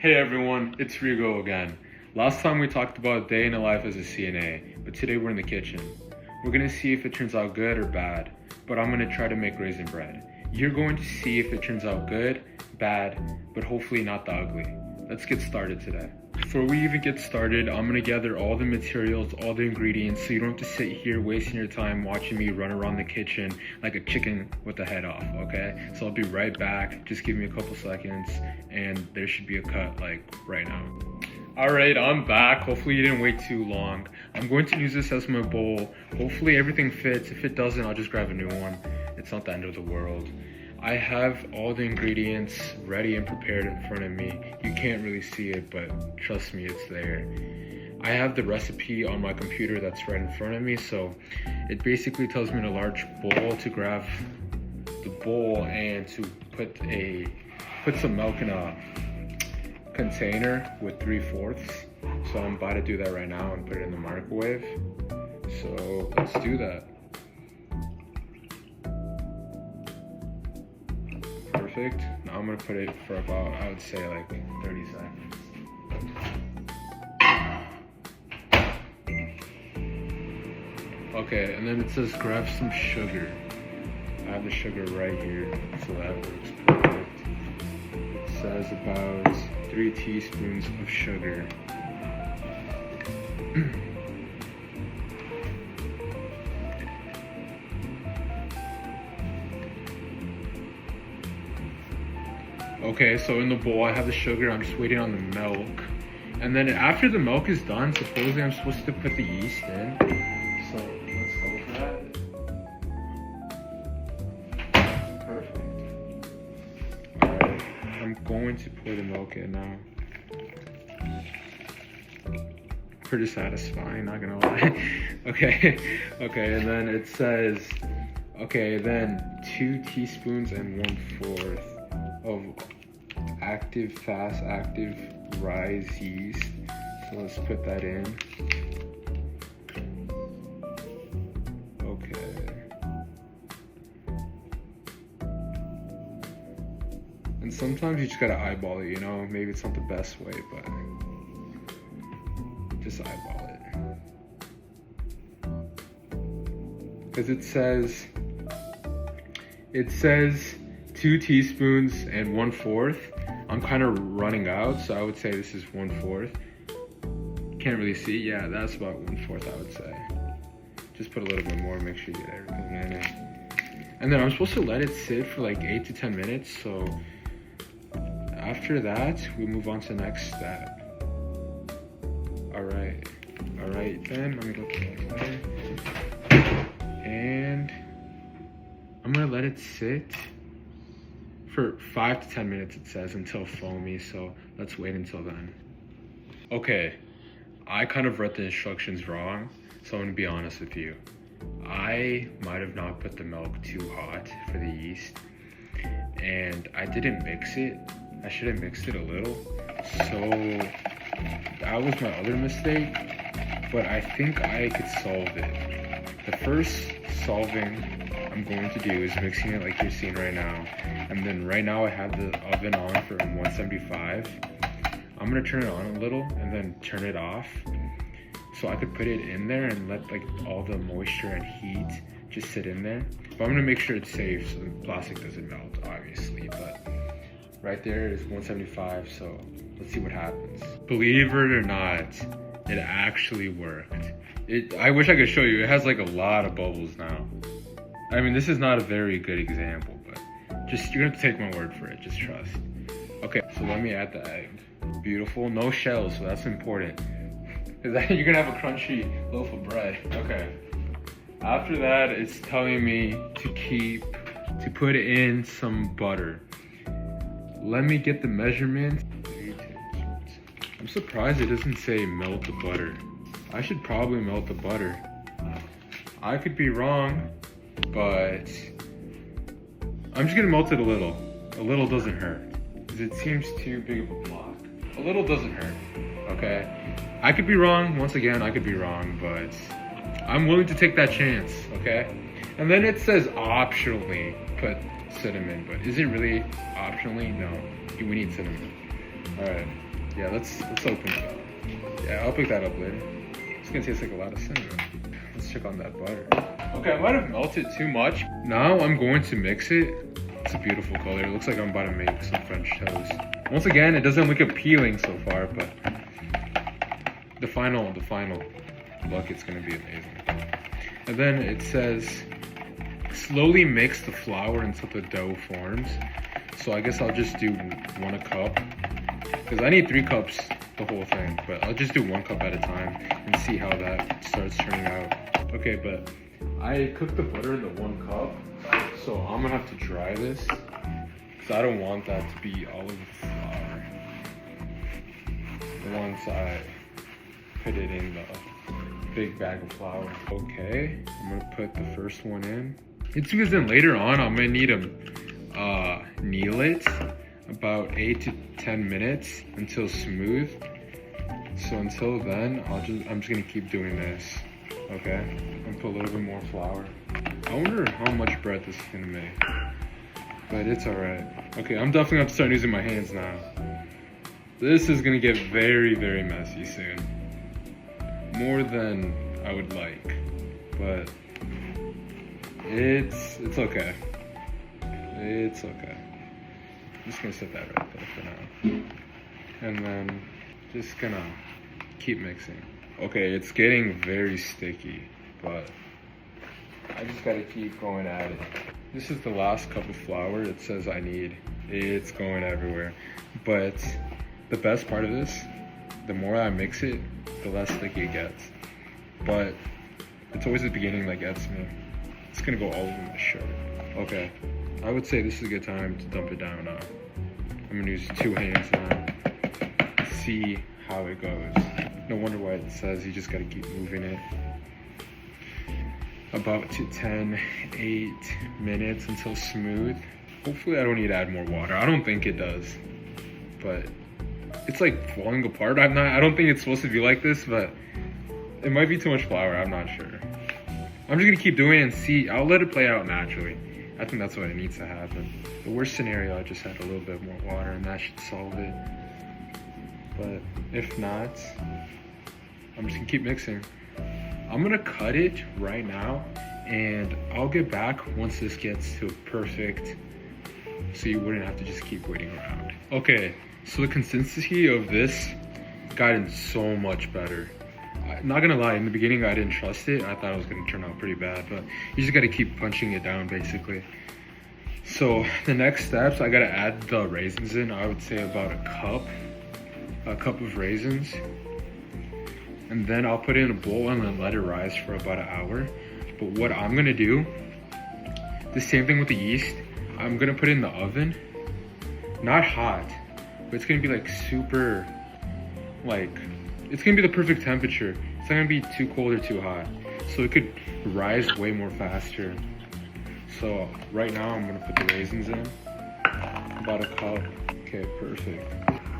Hey everyone, it's Rigo again. Last time we talked about a day in the life as a CNA, but today we're in the kitchen. We're gonna see if it turns out good or bad, but I'm gonna try to make raisin bread. You're going to see if it turns out good, bad, but hopefully not the ugly. Let's get started today. Before we even get started, I'm gonna gather all the materials, all the ingredients, so you don't have to sit here wasting your time watching me run around the kitchen like a chicken with the head off, okay? So I'll be right back, just give me a couple seconds, and there should be a cut like right now. All right, I'm back. Hopefully you didn't wait too long. I'm going to use this as my bowl. Hopefully everything fits. If it doesn't, I'll just grab a new one. It's not the end of the world. I have all the ingredients ready and prepared in front of me. You can't really see it, but trust me, it's there. I have the recipe on my computer that's right in front of me, so it basically tells me in a large bowl to grab the bowl and to put some milk in a container with 3/4. So I'm about to do that right now and put it in the microwave. So let's do that. Perfect. Now I'm gonna put it for about, I would say like 30 seconds. Okay, and then it says grab some sugar. I have the sugar right here, so that works perfect. It says about 3 teaspoons of sugar. Okay, so in the bowl I have the sugar, I'm just waiting on the milk. And then after the milk is done, supposedly I'm supposed to put the yeast in. So let's go for that. Perfect. Alright, I'm going to pour the milk in now. Pretty satisfying, not gonna lie. Okay, and then it says, okay, then 2 teaspoons and 1/4 of fast active rise yeast. So let's put that in. Okay. And sometimes you just gotta eyeball it, you know? Maybe it's not the best way, but just eyeball it. Because it says 2 teaspoons and 1/4. I'm kind of running out, so I would say this is 1/4. Can't really see. Yeah, that's about 1/4, I would say. Just put a little bit more, make sure you get everything in it. And then I'm supposed to let it sit for like 8 to 10 minutes. So after that, we move on to the next step. All right, then let me look at that. And I'm gonna let it sit for 5 to 10 minutes, it says, until foamy, so let's wait until then. Okay, I kind of read the instructions wrong, so I'm gonna be honest with you. I might have not put the milk too hot for the yeast, and I didn't mix it. I should have mixed it a little, so that was my other mistake, but I think I could solve it. The first solving I'm going to do is mixing it like you're seeing right now. And then right now I have the oven on for 175. I'm gonna turn it on a little and then turn it off, so I could put it in there and let like all the moisture and heat just sit in there. But I'm gonna make sure it's safe so the plastic doesn't melt, obviously. But right there is 175, so let's see what happens. Believe it or not, it actually worked. I wish I could show you. It has like a lot of bubbles now. I mean, this is not a very good example, but just, you're gonna have to take my word for it, just trust. Okay, so let me add the egg. Beautiful, no shells, so that's important. Because you're gonna have a crunchy loaf of bread. Okay. After that, it's telling me to put in some butter. Let me get the measurement. I'm surprised it doesn't say melt the butter. I should probably melt the butter. I could be wrong, but I'm just gonna melt it a little. A little doesn't hurt, because it seems too big of a block. A little doesn't hurt, okay? I could be wrong, once again, I could be wrong, but I'm willing to take that chance, okay? And then it says optionally put cinnamon, but is it really optionally? No, we need cinnamon. All right. Yeah, let's open it up. Yeah, I'll pick that up later. It's gonna taste like a lot of cinnamon. Let's check on that butter. Okay, I might have melted too much. Now I'm going to mix it. It's a beautiful color. It looks like I'm about to make some French toast. Once again, it doesn't look appealing so far, but the final bucket's gonna be amazing. And then it says, slowly mix the flour until the dough forms. So I guess I'll just do 1 cup, because I need 3 cups the whole thing, but I'll just do 1 cup at a time and see how that starts turning out. Okay, but I cooked the butter in the 1 cup, so I'm gonna have to dry this, because I don't want that to be all of the flour once I put it in the big bag of flour. Okay, I'm gonna put the first one in. It's because then later on I'm gonna need to knead it about 8 to 10 minutes until smooth. So until then, I'm just gonna keep doing this. Okay, I'm gonna put a little bit more flour. I wonder how much bread this is gonna make, but it's all right. Okay, I'm definitely gonna have to start using my hands now. This is gonna get very, very messy soon. More than I would like, but it's okay. It's okay. I'm just gonna set that right there for now. And then just gonna keep mixing. Okay, it's getting very sticky, but I just gotta keep going at it. This is the last cup of flour it says I need. It's going everywhere. But the best part of this, the more I mix it, the less sticky it gets. But it's always the beginning that gets me. It's gonna go all over my shirt. Okay, I would say this is a good time to dump it down now. I'm gonna use 2 hands now. See how it goes. No wonder why it says you just gotta keep moving it. About to 10, 8 minutes until smooth. Hopefully I don't need to add more water. I don't think it does, but it's like falling apart. I don't think it's supposed to be like this, but it might be too much flour. I'm not sure. I'm just gonna keep doing it and see. I'll let it play out naturally. I think that's what it needs to happen. The worst scenario, I just add a little bit more water and that should solve it. But if not, I'm just gonna keep mixing. I'm gonna cut it right now and I'll get back once this gets to perfect, so you wouldn't have to just keep waiting around. Okay, so the consistency of this gotten so much better. Not gonna lie, in the beginning I didn't trust it. I thought it was gonna turn out pretty bad, but you just gotta keep punching it down basically. So the next steps, I gotta add the raisins in. I would say about a cup of raisins. And then I'll put it in a bowl and then let it rise for about an hour. But what I'm gonna do, the same thing with the yeast, I'm gonna put it in the oven, not hot, but it's gonna be like super, like, it's gonna be the perfect temperature. It's not gonna be too cold or too hot. So it could rise way more faster. So right now I'm gonna put the raisins in, about a cup. Okay, perfect.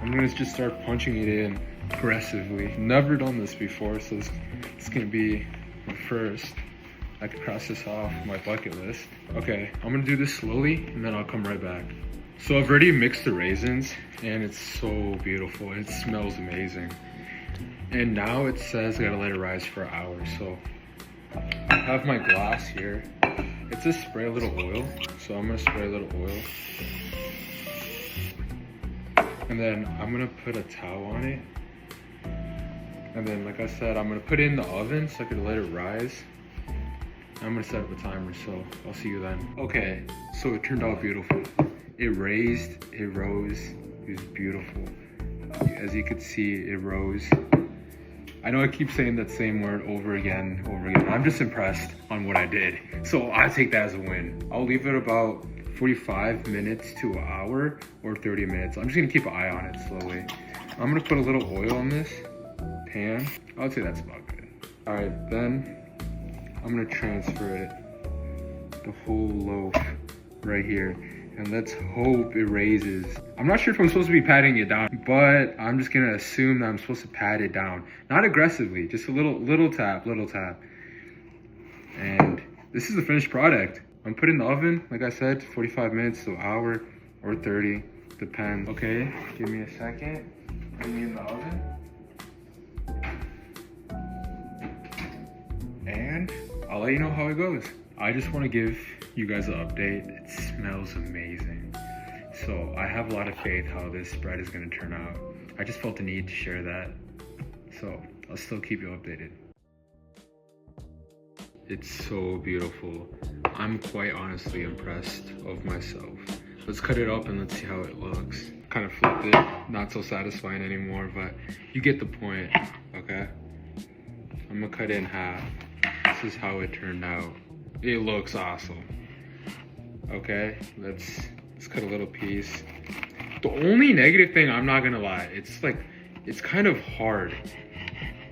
I'm gonna just start punching it in aggressively. Never done this before, so it's gonna be the first. I could cross this off my bucket list. Okay, I'm gonna do this slowly and then I'll come right back. So I've already mixed the raisins and it's so beautiful. It smells amazing. And now it says I gotta let it rise for an hour. So I have my glass here. It says spray a little oil. So I'm gonna spray a little oil. And then I'm gonna put a towel on it. And then, like I said, I'm gonna put it in the oven so I can let it rise. I'm gonna set up a timer, so I'll see you then. Okay, so it turned out beautiful. It raised, it rose, it was beautiful. As you could see, it rose. I know I keep saying that same word over again. I'm just impressed on what I did. So I take that as a win. I'll leave it about 45 minutes to an hour or 30 minutes. I'm just gonna keep an eye on it slowly. I'm gonna put a little oil on this pan. I would say that's about good. All right, then I'm gonna transfer it, the whole loaf right here. And let's hope it raises. I'm not sure if I'm supposed to be patting it down, but I'm just gonna assume that I'm supposed to pat it down. Not aggressively, just a little tap. And this is the finished product. I'm putting in the oven, like I said, 45 minutes to an hour or 30, depends. Okay, give me a second. Put me in I'll let you know how it goes. I just want to give you guys an update. It smells amazing. So I have a lot of faith how this bread is going to turn out. I just felt the need to share that. So I'll still keep you updated. It's so beautiful. I'm quite honestly impressed of myself. Let's cut it up and let's see how it looks. Kind of flipped it, not so satisfying anymore, but you get the point, okay? I'm gonna cut it in half. This is how it turned out. It looks awesome. Okay, let's cut a little piece. The only negative thing, I'm not gonna lie, it's kind of hard.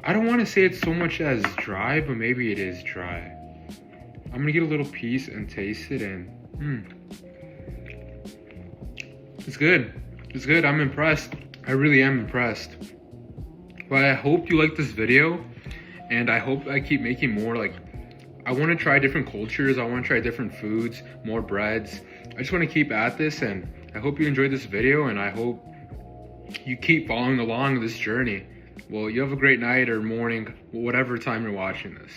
I don't want to say it's so much as dry, but maybe it is dry. I'm gonna get a little piece and taste it, and it's good. It's good. I'm impressed. I really am impressed. But I hope you like this video, and I hope I keep making more. Like, I want to try different cultures. I want to try different foods, more breads. I just want to keep at this, and I hope you enjoyed this video, and I hope you keep following along this journey. Well, you have a great night or morning, whatever time you're watching this.